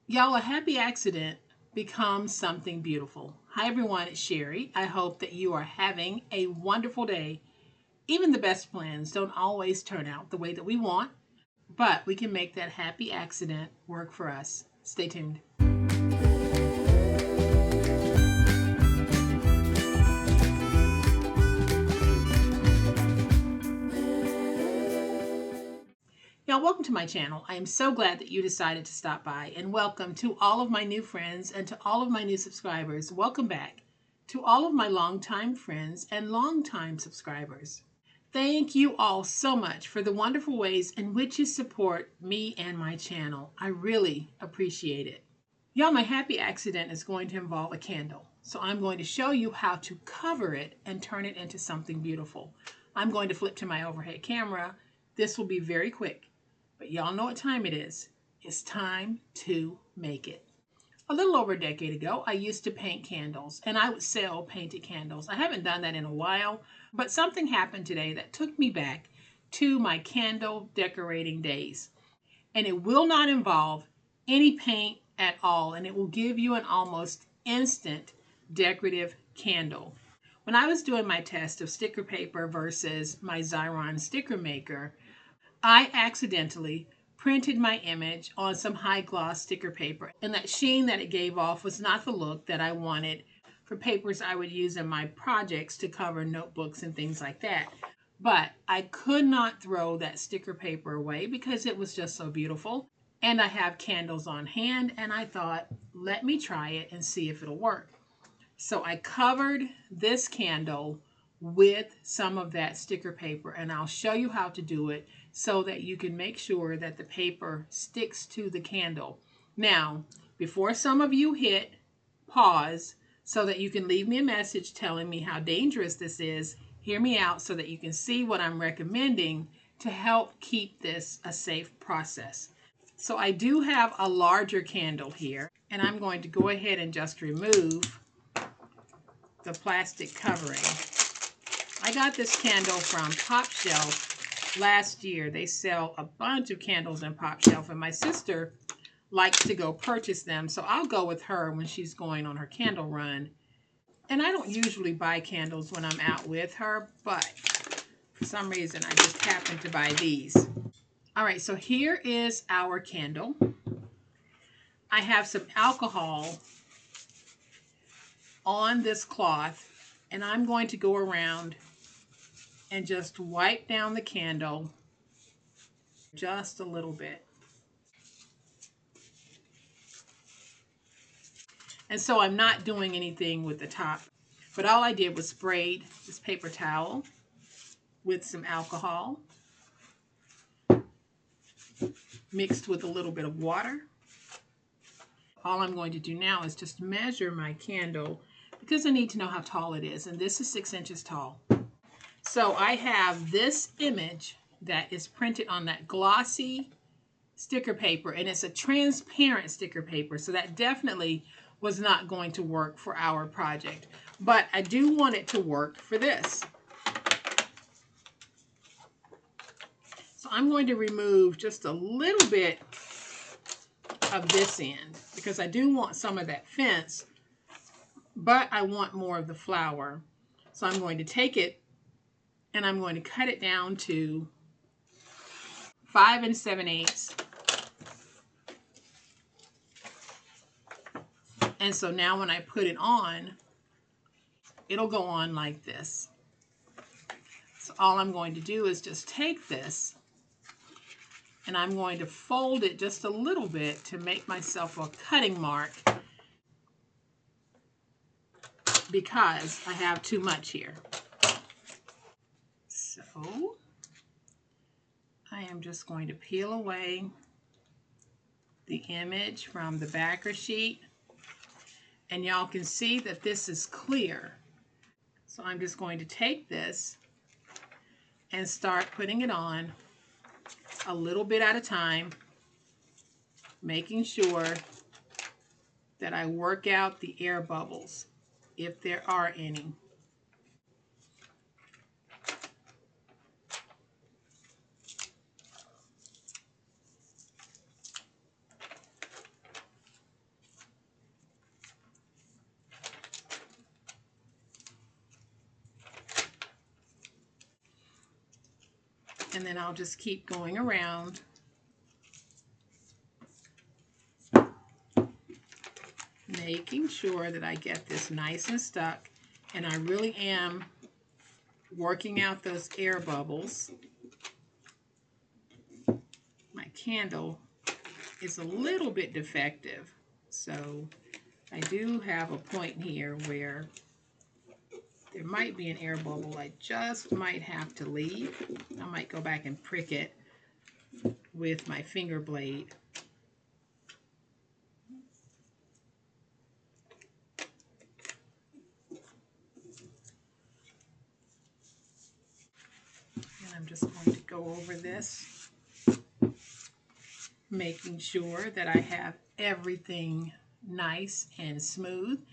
Y'all, a happy accident becomes something beautiful. Hi everyone, it's Sherry. I hope that you are having a wonderful day. Even the best plans don't always turn out the way that we want, but we can make that happy accident work for us. Stay tuned. Y'all, welcome to my channel. I am so glad that you decided to stop by, and welcome to all of my new friends and to all of my new subscribers. Welcome back to all of my longtime friends and longtime subscribers. Thank you all so much for the wonderful ways in which you support me and my channel. I really appreciate it. Y'all, my happy accident is going to involve a candle. So I'm going to show you how to cover it and turn it into something beautiful. I'm going to flip to my overhead camera. This will be very quick. But y'all know what time it is. It's time to make it. A little over a decade ago, I used to paint candles, and I would sell painted candles. I haven't done that in a while, but something happened today that took me back to my candle decorating days. And it will not involve any paint at all, and it will give you an almost instant decorative candle. When I was doing my test of sticker paper versus my Xyron sticker maker, I accidentally printed my image on some high gloss sticker paper, and that sheen that it gave off was not the look that I wanted for papers I would use in my projects to cover notebooks and things like that. But I could not throw that sticker paper away because it was just so beautiful, and I have candles on hand, and I thought, let me try it and see if it'll work. So I covered this candle with some of that sticker paper, and I'll show you how to do it so that you can make sure that the paper sticks to the candle. Now, before some of you hit pause so that you can leave me a message telling me how dangerous this is, hear me out so that you can see what I'm recommending to help keep this a safe process. So I do have a larger candle here, and I'm going to go ahead and just remove the plastic covering. I got this candle from Top Shelf last year. They sell a bunch of candles in Top Shelf, and my sister likes to go purchase them, so I'll go with her when she's going on her candle run. And I don't usually buy candles when I'm out with her, but for some reason I just happened to buy these. All right, so here is our candle. I have some alcohol on this cloth, and I'm going to go around and just wipe down the candle just a little bit. And so I'm not doing anything with the top, but all I did was sprayed this paper towel with some alcohol mixed with a little bit of water. All I'm going to do now is just measure my candle because I need to know how tall it is, and this is 6 inches tall. So I have this image that is printed on that glossy sticker paper, and it's a transparent sticker paper, so that definitely was not going to work for our project, but I do want it to work for this. So I'm going to remove just a little bit of this end because I do want some of that fence, but I want more of the flower. So I'm going to take it and I'm going to cut it down to 5 7/8. And so now when I put it on, it'll go on like this. So all I'm going to do is just take this and I'm going to fold it just a little bit to make myself a cutting mark because I have too much here. So I am just going to peel away the image from the backer sheet, and y'all can see that this is clear. So I'm just going to take this and start putting it on a little bit at a time, making sure that I work out the air bubbles if there are any. And then I'll just keep going around. Making sure that I get this nice and stuck. And I really am working out those air bubbles. My candle is a little bit defective, so I do have a point here where there might be an air bubble I just might have to leave. I might go back and prick it with my finger blade. And I'm just going to go over this, making sure that I have everything nice and smooth.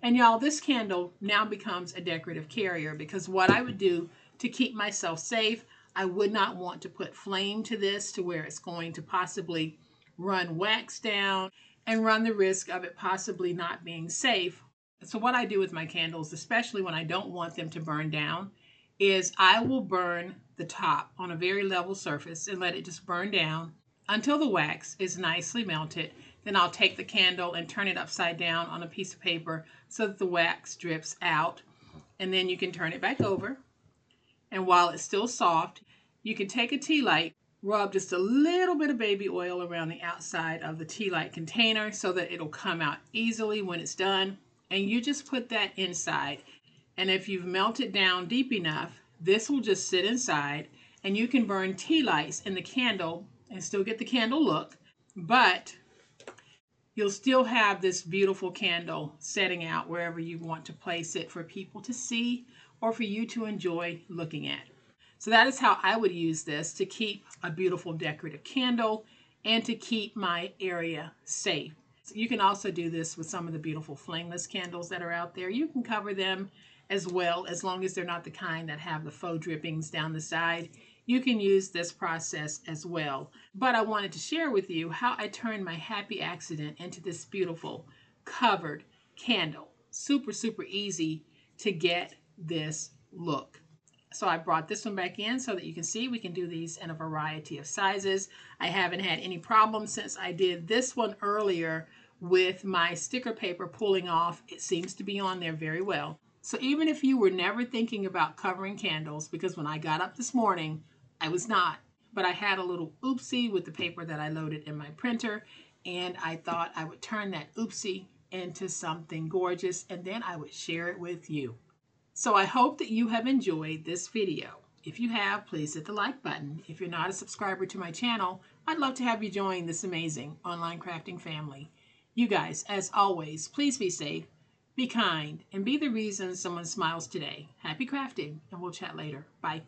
And y'all, this candle now becomes a decorative carrier, because what I would do to keep myself safe, I would not want to put flame to this to where it's going to possibly run wax down and run the risk of it possibly not being safe. So what I do with my candles, especially when I don't want them to burn down, is I will burn the top on a very level surface and let it just burn down until the wax is nicely melted. Then I'll take the candle and turn it upside down on a piece of paper so that the wax drips out. And then you can turn it back over. And while it's still soft, you can take a tea light, rub just a little bit of baby oil around the outside of the tea light container so that it'll come out easily when it's done. And you just put that inside. And if you've melted down deep enough, this will just sit inside, and you can burn tea lights in the candle and still get the candle look, but you'll still have this beautiful candle setting out wherever you want to place it for people to see or for you to enjoy looking at. So that is how I would use this to keep a beautiful decorative candle and to keep my area safe. So you can also do this with some of the beautiful flameless candles that are out there. You can cover them as well, as long as they're not the kind that have the faux drippings down the side. You can use this process as well. But I wanted to share with you how I turned my happy accident into this beautiful covered candle. Super, super easy to get this look. So I brought this one back in so that you can see we can do these in a variety of sizes. I haven't had any problems since I did this one earlier with my sticker paper pulling off. It seems to be on there very well. So even if you were never thinking about covering candles, because when I got up this morning, I was not, but I had a little oopsie with the paper that I loaded in my printer, and I thought I would turn that oopsie into something gorgeous, and then I would share it with you. So I hope that you have enjoyed this video. If you have, please hit the like button. If you're not a subscriber to my channel, I'd love to have you join this amazing online crafting family. You guys, as always, please be safe, be kind, and be the reason someone smiles today. Happy crafting, and we'll chat later. Bye.